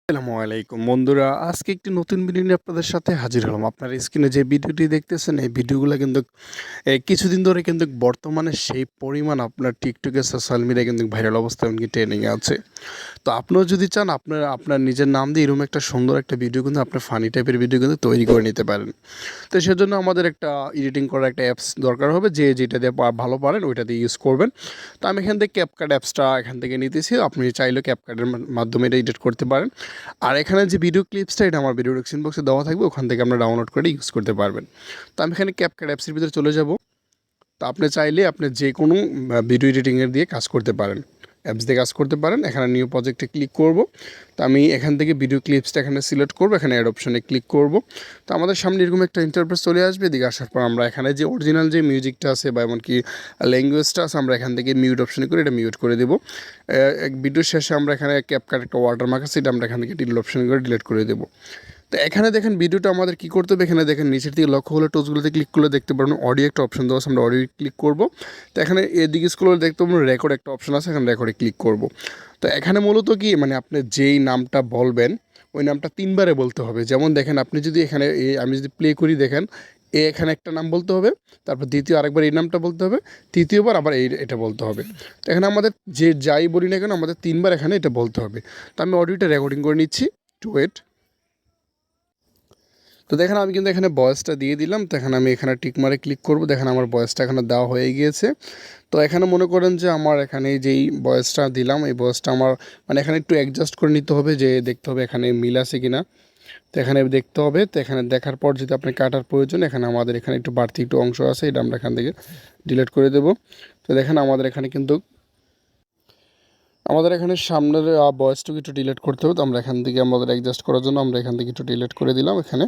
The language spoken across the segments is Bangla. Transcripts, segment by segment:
আসসালামু আলাইকুম বন্ধুরা, আজকে একটি নতুন ভিডিও নিয়ে আপনাদের সাথে হাজির হলাম। আপনার স্ক্রিনে যে ভিডিওটি দেখতেছেন এই ভিডিওগুলো কিন্তু কিছুদিন ধরে কিন্তু বর্তমানে সেই পরিমাণ আপনার টিকটকে সোশ্যাল মিডিয়ায় কিন্তু ভাইরাল অবস্থা এমনকি ট্রেন্ডিংয়ে আছে। তো আপনিও যদি চান আপনার নিজের নাম দিয়ে এরকম একটা সুন্দর একটা ভিডিও কিন্তু আপনার ফানি টাইপের ভিডিও কিন্তু তৈরি করে নিতে পারেন। তো সেজন্য আমাদের একটা এডিটিং করার একটা অ্যাপস দরকার হবে, যে যেটা দিয়ে ভালো পারেন ওইটা দিয়ে ইউজ করবেন। তো আমি এখান থেকে ক্যাপকাট অ্যাপসটা এখান থেকে নিতেছি। আপনি চাইলে ক্যাপকাটের মাধ্যমে এটা এডিট করতে পারেন। আর এখানে যে ভিডিও ক্লিপসটা এটা আমার ভিডিও ডিসক্রিপশন বক্সে দেওয়া থাকবে, ওখান থেকে আপনারা ডাউনলোড করে ইউজ করতে পারবেন। তো আমি এখানে ক্যাপকাট অ্যাপসের ভিতরে চলে যাব। তো আপনি চাইলে আপনি যে কোনো ভিডিও এডিটিংয়ের দিয়ে কাজ করতে পারেন, অ্যাপস দিয়ে কাজ করতে পারেন। এখানে নিউ প্রজেক্টে ক্লিক করব। তো আমি এখান থেকে ভিডিও ক্লিপসটা এখানে সিলেক্ট করব, এখানে অ্যাড অপশনে ক্লিক করব। তো আমাদের সামনে এরকম একটা ইন্টারফেস চলে আসবে। এদিকে আসার পর আমরা এখানে যে অরিজিনাল যে মিউজিকটা আছে বা এমনকি ল্যাঙ্গুয়েজটা আছে আমরা এখান থেকে মিউট অপশনে করে এটা মিউট করে দেবো। ভিডিওর শেষে আমরা এখানে ক্যাপকাট একটা ওয়াটারমার্ক আছে, এটা আমরা এখান থেকে ডিলিট অপশনে করে ডিলিট করে দেবো। তো এখানে দেখেন ভিডিওটা আমাদের কী করতে হবে, এখানে দেখেন নিচের দিকে লক্ষ্য হলে টোচগুলোতে ক্লিক করলে দেখতে পারবেন অডিও একটা অপশন দেওয়া আছে, আমরা অডিও ক্লিক করব। তো এখানে এদিকে স্ক্রল করে দেখতে পারবেন রেকর্ড একটা অপশন আছে, এখানে রেকর্ডে ক্লিক করব। তো এখানে মূলত কি মানে আপনি যেই নামটা বলবেন ওই নামটা 3বারে বলতে হবে। যেমন দেখেন আপনি যদি এখানে আমি যদি প্লে করি, দেখেন এখানে একটা নাম বলতে হবে, তারপর দ্বিতীয় আরেকবার এই নামটা বলতে হবে, তৃতীয়বার আবার এটা বলতে হবে। তো এখানে আমাদের যে যাই বলি না কেন আমাদের 3বার এখানে এটা বলতে হবে। তো আমি অডিওটা রেকর্ডিং করে নিচ্ছি, টু ওয়েট। তো দেখেন আমি কিন্তু এখানে ভয়েসটা দিয়ে দিলাম। তো এখানে আমি এখানে টিক মারে ক্লিক করব। দেখেন আমার ভয়েসটা এখানে দেওয়া হয়ে গিয়েছে। তো এখানে মনে করেন যে আমার এখানে যেই ভয়েসটা দিলাম এই ভয়েসটা আমার মানে এখানে একটু অ্যাডজাস্ট করে নিতে হবে, যে দেখতে হবে এখানে মিল আছে কিনা। তো এখানে দেখতে হবে। তো এখানে দেখার পর যদি আপনি কাটার প্রয়োজন, এখানে আমাদের এখানে একটু বাড়তি একটু অংশ আছে, এটা আমরা এখান থেকে ডিলিট করে দেব। তো দেখেন আমাদের এখানে কিন্তু আমাদের এখানে সামনের ভয়েসটুকু একটু ডিলিট করতে হবে। তো আমরা এখান থেকে আমাদের অ্যাডজাস্ট করার জন্য আমরা এখান থেকে একটু ডিলিট করে দিলাম। এখানে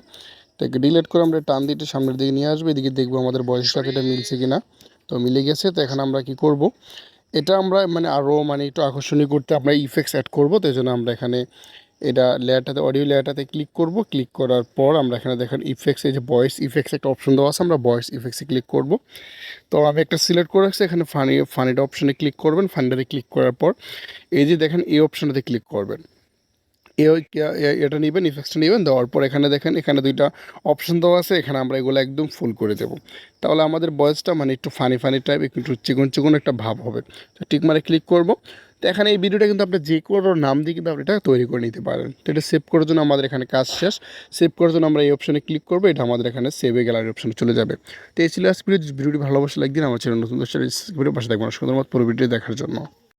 এটাকে ডিলিট করে আমরা টান দিয়ে সামনের দিকে নিয়ে আসবো, এদিকে দেখবো আমাদের ভয়েসের সাথে এটা মিলছে কিনা। তো মিলে গেছে। তো এখানে আমরা কি করব, এটা আমরা মানে আরও মানে একটু আকর্ষণীয় করতে আমরা ইফেক্টস অ্যাড করব। তো এই জন্য আমরা এখানে এটা লেয়ারটাতে অডিও লেয়ারটাতে ক্লিক করব। ক্লিক করার পর আমরা এখানে দেখেন ইফেক্টস, এই যে ভয়েস ইফেক্টস একটা অপশন দেওয়া আছে, আমরা ভয়েস ইফেক্টসে ক্লিক করব। তো আমি একটা সিলেক্ট করে রাখছি, এখানে ফানিটা অপশনে ক্লিক করবেন। ফানিটাতে ক্লিক করার পর এই যে দেখেন এই অপশনটাতে ক্লিক করবেন, এটা নেবেন, ইফেক্টসটা নেবেন। দেওয়ার পর এখানে দেখেন এখানে দুইটা অপশন দেওয়া আছে, এখানে আমরা এগুলো একদম ফুল করে দেবো। তাহলে আমাদের ভয়েসটা মানে একটু ফানি টাইপ, একটু চিকন চিকন একটা ভাব হবে। তো ঠিক মানে ক্লিক করব। তো এখানে এই ভিডিওটা কিন্তু আপনি যে কোনো নাম দিয়ে কিন্তু আপনি এটা তৈরি করে নিতে পারেন। তো এটা সেভ করার জন্য আমাদের এখানে কাজ শেষ। সেভ করার জন্য আমরা এই অপশনে ক্লিক করবো, এটা আমাদের এখানে সেভে গ্যালারি অপশনে চলে যাবে। তো এই ছিল আজকে ভিডিওটি ভালোবাসা লাইক দিন, আমার চ্যানেল নতুন ভিডিও পাশে থাকবেন। সুন্দর মত পুরো ভিডিও দেখার জন্য।